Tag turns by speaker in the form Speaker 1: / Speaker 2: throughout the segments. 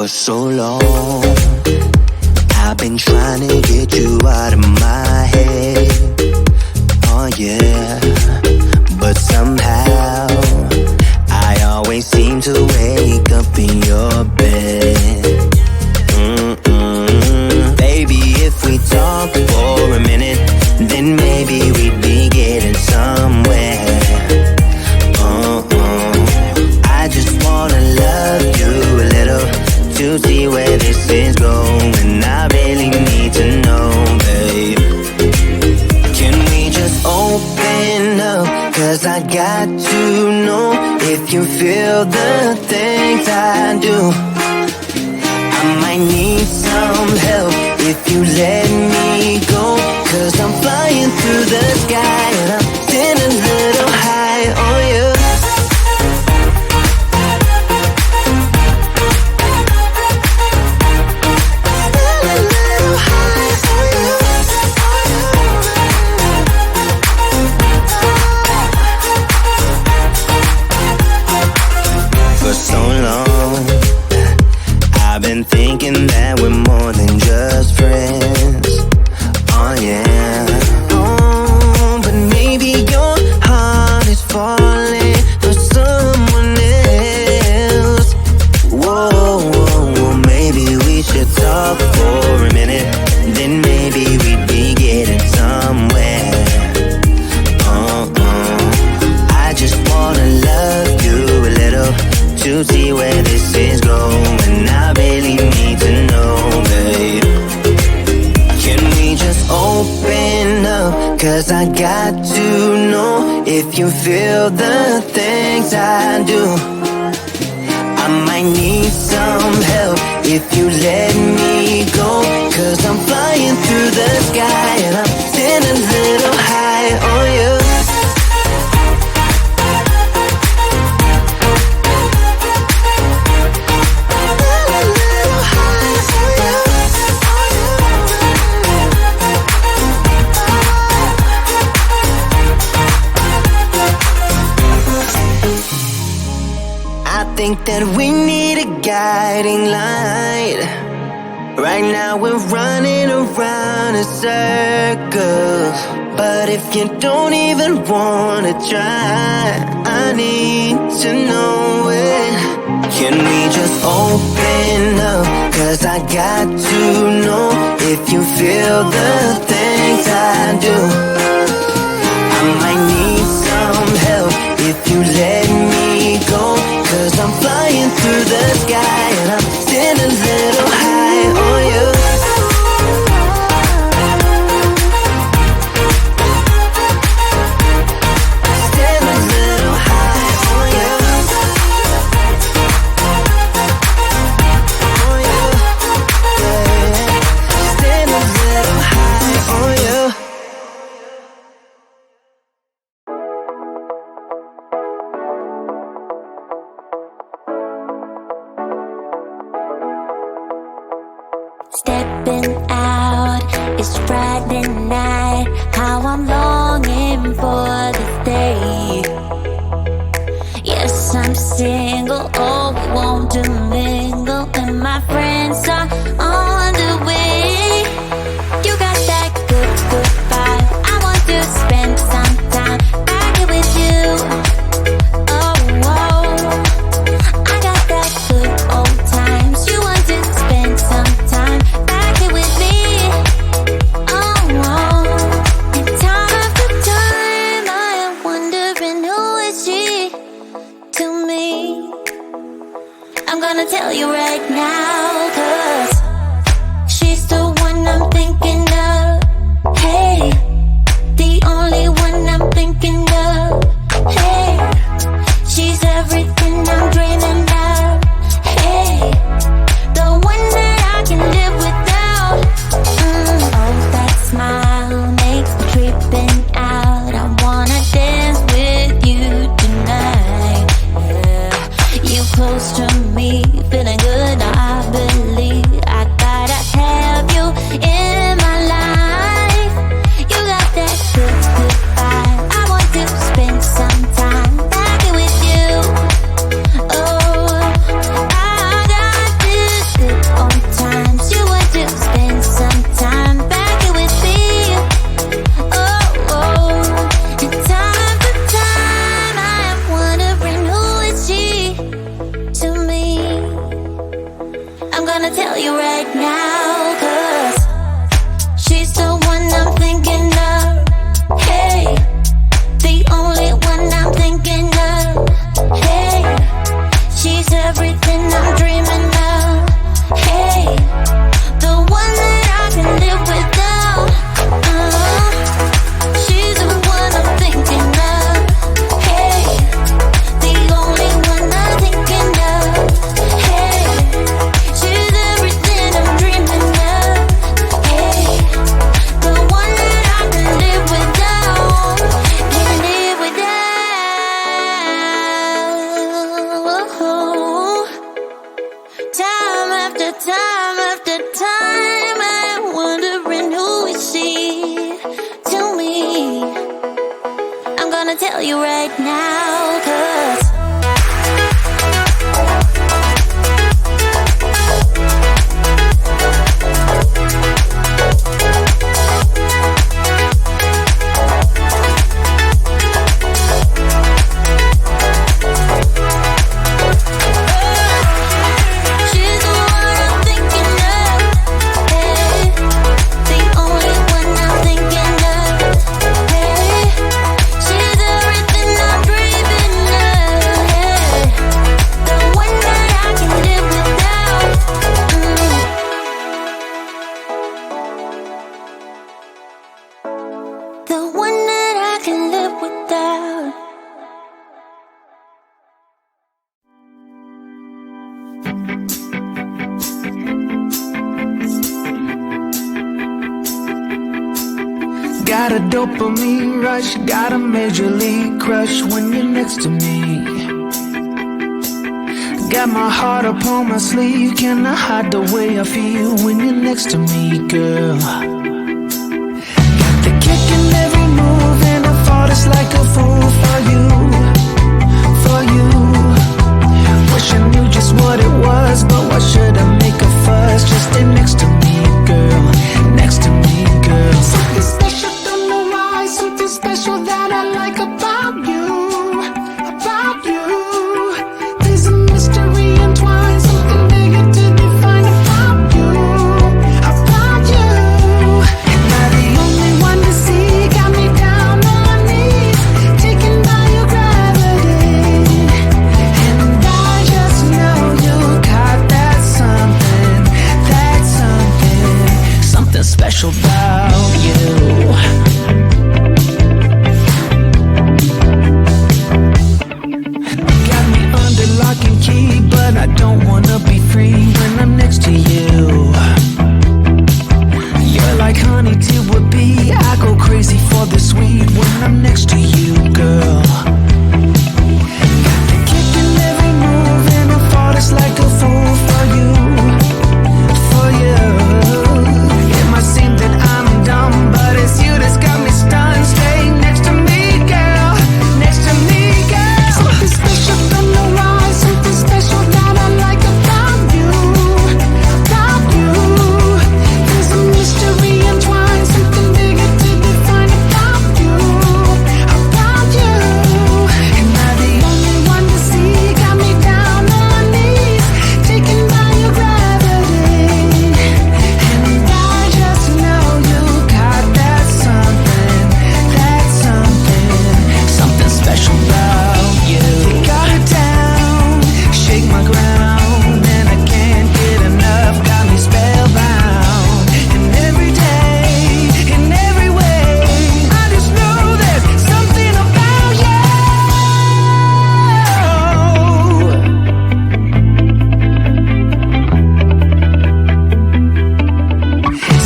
Speaker 1: For so long, I've been trying to get you out of my head. Oh yeah, but somehow I always seem to wake up in your bed. Baby, if we talk for a minute, then maybe we'd be getting somewhere. I just wanna love you a little to see where this is going. I really need to know, babe. Can we just open up? 'Cause I got to know if you feel the things I do. I might need some help if you let me go. 'Cause I'm flying through the sky and I'm getting a little high on you. For so long, I've been thinking that we're more than just friends. Oh yeah. Oh, but maybe your heart is falling for someone else. Whoa, maybe we should talk for a minute. Then maybe we'd be getting somewhere. I just wanna love you a little to see where this is going. I really need to know, babe. Can we just open up? 'Cause I got to know if you feel the things I do. I might need some help if you let me go. 'Cause I'm flying through the sky and I'm getting a little high on you. I think that we need a guiding light. Right now we're running around in circles. But if you don't even wanna try, I need to know it. Can we just open up? 'Cause I got to know if you feel the things I do. I might need some help if you let me go. 'Cause I'm flying through the sky and I'm getting a little high on you. Getting a little high on you. On you. Yeah. Getting a little high on you.
Speaker 2: Stepping out, it's Friday night. How I'm longing for this day. Yes, I'm single, oh, we want to mingle, and my friends are on the way. You got that good, good vibe. I want to spend some time back here with you. Oh, whoa. I got that good old times. You want to spend some time back here with me. Oh, whoa. And time after time, I am wondering who is she to me. I'm gonna tell you right now, 'cause she's the one I'm thinking of. Hey, the only one I'm thinking of. Hey, she's everything I'm dreaming of. Hey, the one that I can live without. Oh, that smile makes me tripping out. I wanna dance with you tonight. Yeah, you close to me, feeling good now. gonna tell you right now, 'cause
Speaker 1: got a dopamine rush, got a major league crush when you're next to me. Got my heart upon my sleeve, can I hide the way I feel when you're next to me, girl? Got the kick in every move and I fought it's like a fool for you, for you. Wish I knew just what it was, but why should I make a fuss? Just stay next to me, girl, next to me, girl. Something special, don't know why, something special that I like about you, about you. There's a mystery entwined, something bigger to define about you, about you. Am I the only one to see? Got me down on my knees, taken by your gravity. And I just know you got that something, something special about you. Got me under lock and key, but I don't wanna be free when I'm next to you. You're like honey to a bee, I go crazy for the sweet when I'm next to you, girl. Got the kick in every move and I fought it's like a fool for you, for you. It might seem that I'm dumb, but it's you that's got me stunned. Stay next to me, girl, next to me, girl. Something special, don't know why, something special that I like about you, about you. There's a mystery entwined, something bigger to define about you, about you. Am I the only one to see? Got me down on my knees, taken by your gravity. And I just know you got that something, something special about you. You got it down, shake my ground, and I can't get enough, got me spellbound. And every day, in every way, I just know there's something about you.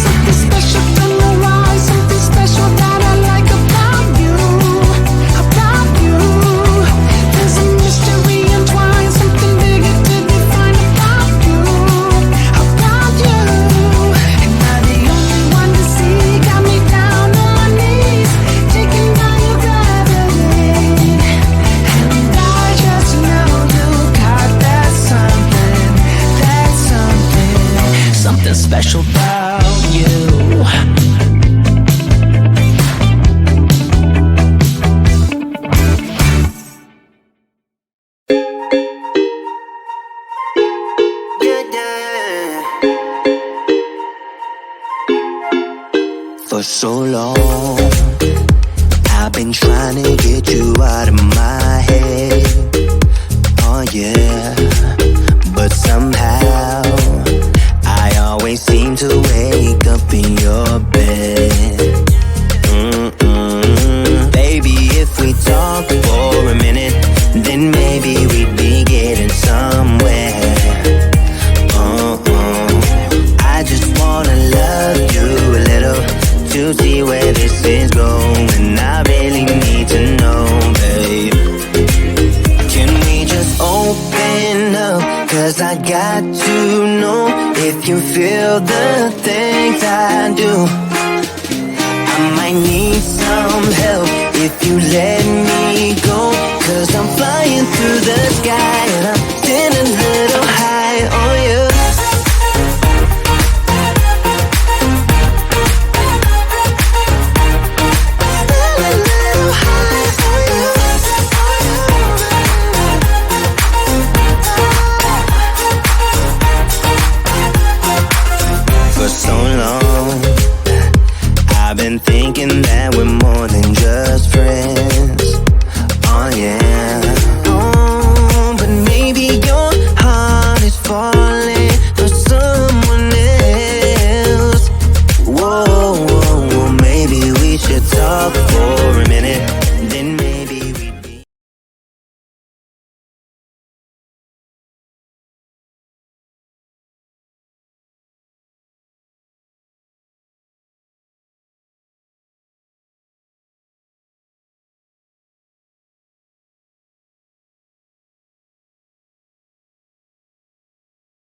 Speaker 1: Something special, don't know why, something special that I like about you, about you. There's a mystery entwined, something bigger to define about you, about you. Am I the only one to see? Got me down on my knees, taken by your gravity. And I just know you got that something special about you. For so long, I've been trying to get you out of my head. Oh yeah, but somehow I always seem to wake up in your bed. Baby, if we talk for a minute, then maybe we'd be getting somewhere. I just wanna love you a little to see where this is going. I really need to know, babe. Can we just open up? 'Cause I got to know if you feel the things I do. I might need some help if you let me go, 'cause I'm flying through the